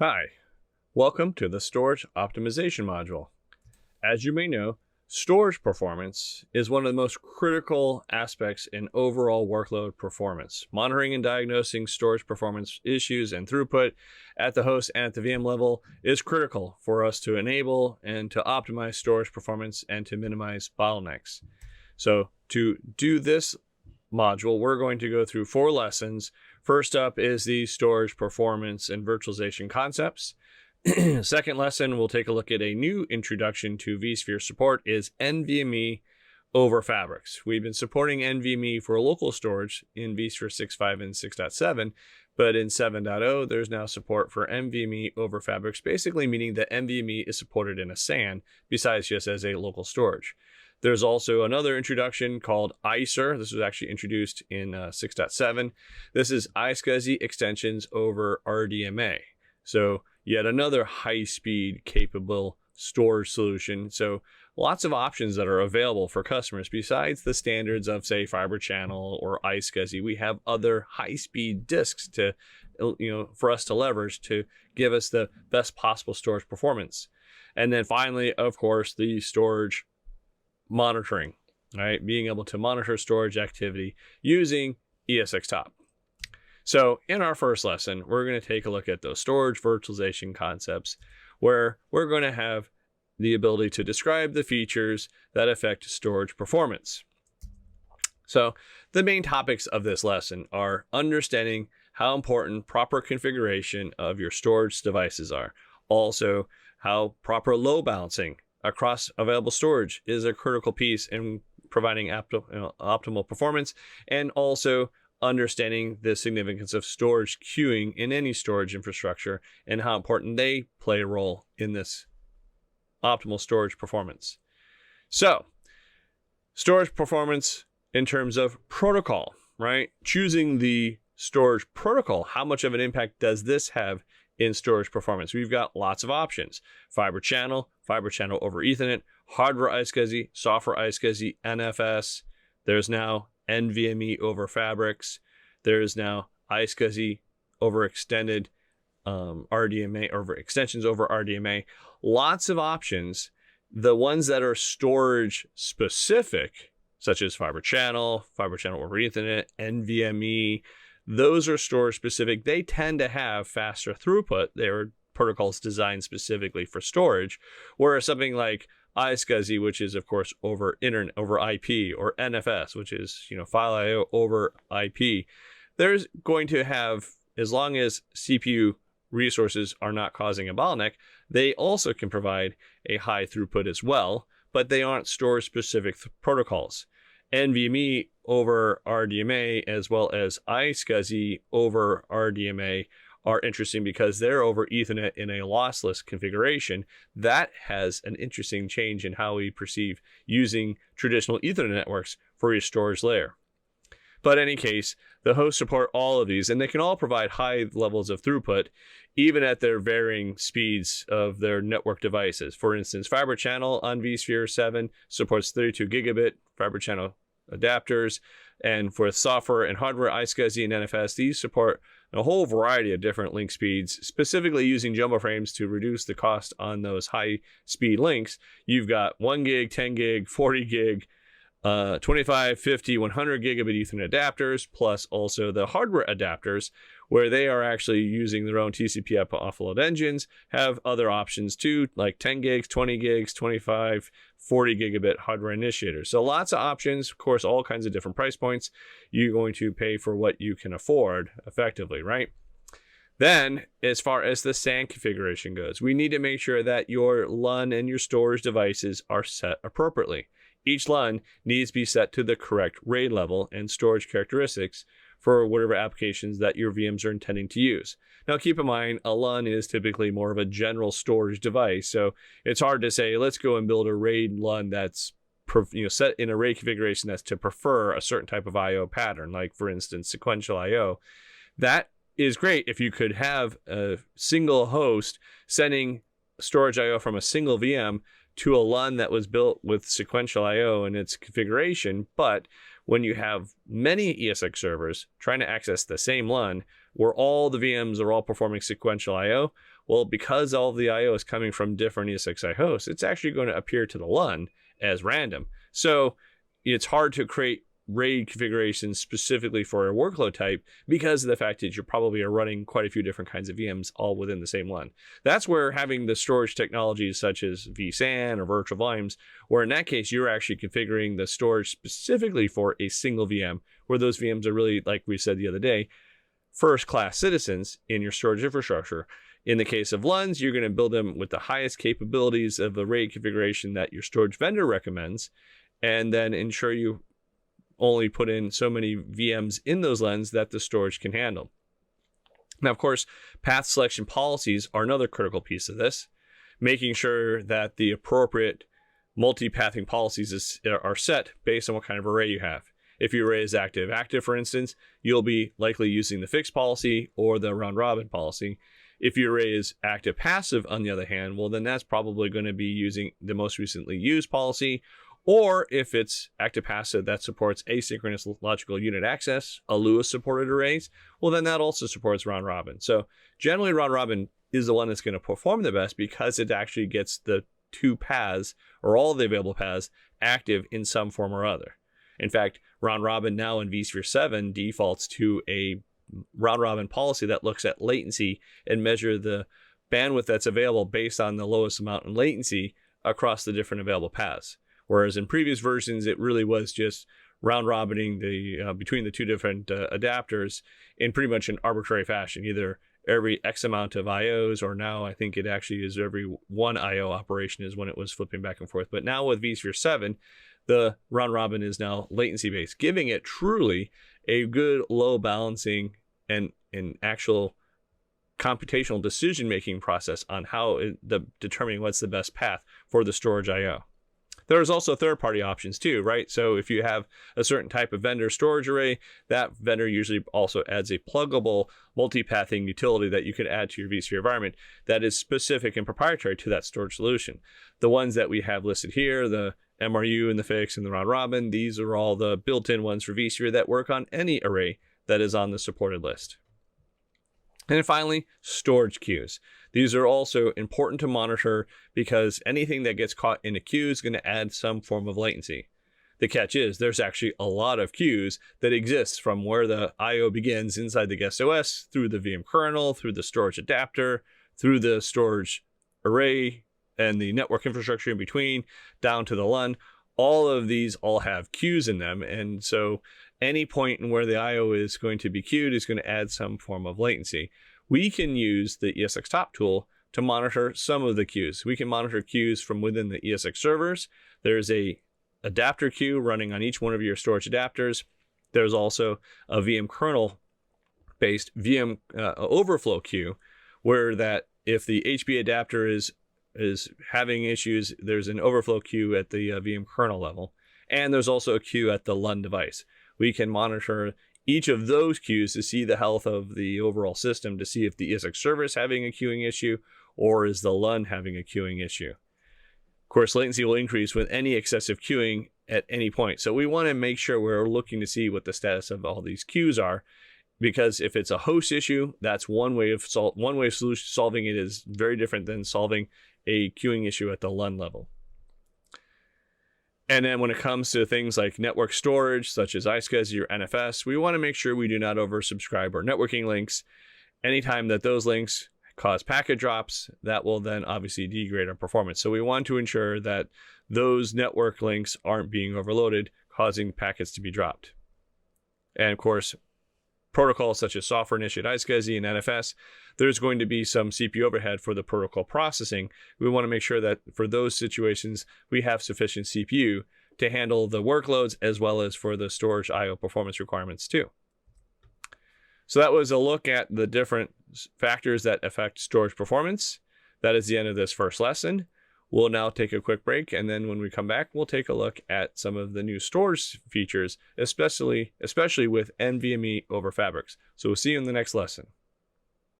Hi, welcome to the Storage Optimization module. As you may know, storage performance is one of the most critical aspects in overall workload performance. Monitoring and diagnosing storage performance issues and throughput at the host and at the VM level is critical for us to enable and to optimize storage performance and to minimize bottlenecks. So to do this module, we're going to go through 4 lessons. First up is the storage performance and virtualization concepts. Second lesson, we'll take a look at a new introduction to vSphere support is NVMe over Fabrics. We've been supporting NVMe for local storage in vSphere 6.5 and 6.7, but in 7.0, there's now support for NVMe over Fabrics, basically meaning that NVMe is supported in a SAN besides just as a local storage. There's also another introduction called ISER. This was actually introduced in 6.7. This is iSCSI extensions over RDMA. So yet another high-speed capable storage solution. So lots of options that are available for customers besides the standards of, say, Fiber Channel or iSCSI. We have other high-speed disks to, for us to leverage to give us the best possible storage performance. And then finally, of course, the storage monitoring, right? Being able to monitor storage activity using ESXtop. So in our first lesson, we're going to take a look at those storage virtualization concepts where we're going to have the ability to describe the features that affect storage performance. So the main topics of this lesson are understanding how important proper configuration of your storage devices are. Also, how proper load balancing across available storage is a critical piece in providing optimal performance, and also understanding the significance of storage queuing in any storage infrastructure and how important they play a role in this optimal storage performance. So, storage performance in terms of protocol, right? Choosing the storage protocol, how much of an impact does this have in storage performance? We've got lots of options. Fiber channel over Ethernet, hardware iSCSI, software iSCSI, NFS. There's now NVMe over Fabrics. There's now iSCSI over extended RDMA, over extensions over RDMA. Lots of options. The ones that are storage specific, such as fiber channel over Ethernet, NVMe, those are storage specific. They tend to have faster throughput. They're protocols designed specifically for storage, whereas something like iSCSI, which is of course over internet, over IP, or NFS, which is file IO over IP, there's going to have, as long as CPU resources are not causing a bottleneck, they also can provide a high throughput as well, but they aren't storage specific protocols. NVMe over RDMA as well as iSCSI over RDMA are interesting because they're over Ethernet in a lossless configuration. That has an interesting change in how we perceive using traditional Ethernet networks for your storage layer. But in any case, the hosts support all of these, and they can all provide high levels of throughput, even at their varying speeds of their network devices. For instance, Fiber Channel on vSphere 7 supports 32 gigabit Fiber Channel adapters, and for software and hardware iSCSI and NFS, these support a whole variety of different link speeds, specifically using jumbo frames to reduce the cost on those high speed links. You've got 1 gig, 10 gig, 40 gig, 25, 50, 100 gigabit Ethernet adapters, plus also the hardware adapters, where they are actually using their own TCP offload engines, have other options too, like 10 gigs, 20 gigs, 25, 40 gigabit hardware initiators. So lots of options, of course, all kinds of different price points. You're going to pay for what you can afford effectively, right? Then, as far as the SAN configuration goes, we need to make sure that your LUN and your storage devices are set appropriately. Each LUN needs to be set to the correct RAID level and storage characteristics for whatever applications that your VMs are intending to use. Now, keep in mind, a LUN is typically more of a general storage device, so it's hard to say, let's go and build a RAID LUN that's set in a RAID configuration that's to prefer a certain type of I/O pattern, like, for instance, sequential I/O. That is great if you could have a single host sending storage I/O from a single VM to a LUN that was built with sequential I/O in its configuration. But when you have many ESX servers trying to access the same LUN, where all the VMs are all performing sequential I/O. Well, because all the I/O is coming from different ESXi hosts, it's actually going to appear to the LUN as random. So it's hard to create RAID configurations specifically for a workload type because of the fact that you probably are running quite a few different kinds of VMs all within the same LUN. That's where having the storage technologies such as vSAN or virtual volumes, where in that case, you're actually configuring the storage specifically for a single VM, where those VMs are really, like we said the other day, first-class citizens in your storage infrastructure. In the case of LUNs, you're going to build them with the highest capabilities of the RAID configuration that your storage vendor recommends, and then ensure you only put in so many VMs in those LUNs that the storage can handle. Now, of course, path selection policies are another critical piece of this, making sure that the appropriate multi-pathing policies are set based on what kind of array you have. If your array is active-active, for instance, you'll be likely using the fixed policy or the round-robin policy. If your array is active-passive, on the other hand, well, then that's probably going to be using the most recently used policy. Or if it's active-passive that supports asynchronous logical unit access, ALUA-supported arrays, well, then that also supports round-robin. So generally, round-robin is the one that's going to perform the best because it actually gets the two paths, or all the available paths, active in some form or other. In fact, round-robin now in vSphere 7 defaults to a round-robin policy that looks at latency and measure the bandwidth that's available based on the lowest amount in latency across the different available paths. Whereas in previous versions, it really was just round-robining between the two different adapters in pretty much an arbitrary fashion, either every X amount of IOs, or now I think it actually is every one IO operation is when it was flipping back and forth. But now with vSphere 7, the round-robin is now latency-based, giving it truly a good load balancing and an actual computational decision-making process on how determining what's the best path for the storage IO. There's also third-party options too, right? So if you have a certain type of vendor storage array, that vendor usually also adds a pluggable multipathing utility that you can add to your vSphere environment that is specific and proprietary to that storage solution. The ones that we have listed here, the MRU and the fix and the round-robin, these are all the built-in ones for vSphere that work on any array that is on the supported list. And then finally, storage queues. These are also important to monitor because anything that gets caught in a queue is going to add some form of latency. The catch is there's actually a lot of queues that exist from where the IO begins inside the guest OS, through the VM kernel, through the storage adapter, through the storage array, and the network infrastructure in between, down to the LUN. All of these all have queues in them, and so any point in where the IO is going to be queued is going to add some form of latency. We can use the ESX top tool to monitor some of the queues. We can monitor queues from within the ESX servers. There's a adapter queue running on each one of your storage adapters. There's also a VM kernel based VM overflow queue, where that if the HB adapter is having issues, there's an overflow queue at the VM kernel level. And there's also a queue at the LUN device. We can monitor each of those queues to see the health of the overall system, to see if the ESX server is having a queuing issue or is the LUN having a queuing issue. Of course, latency will increase with any excessive queuing at any point. So we want to make sure we're looking to see what the status of all these queues are, because if it's a host issue, that's one way of solving it is very different than solving a queuing issue at the LUN level. And then when it comes to things like network storage, such as iSCSI or NFS, we want to make sure we do not oversubscribe our networking links. Anytime that those links cause packet drops, that will then obviously degrade our performance. So we want to ensure that those network links aren't being overloaded, causing packets to be dropped. And of course, protocols such as software-initiated iSCSI and NFS, there's going to be some CPU overhead for the protocol processing. We want to make sure that for those situations, we have sufficient CPU to handle the workloads as well as for the storage IO performance requirements too. So that was a look at the different factors that affect storage performance. That is the end of this first lesson. We'll now take a quick break, and then when we come back, we'll take a look at some of the new storage features, especially with NVMe over fabrics. So we'll see you in the next lesson.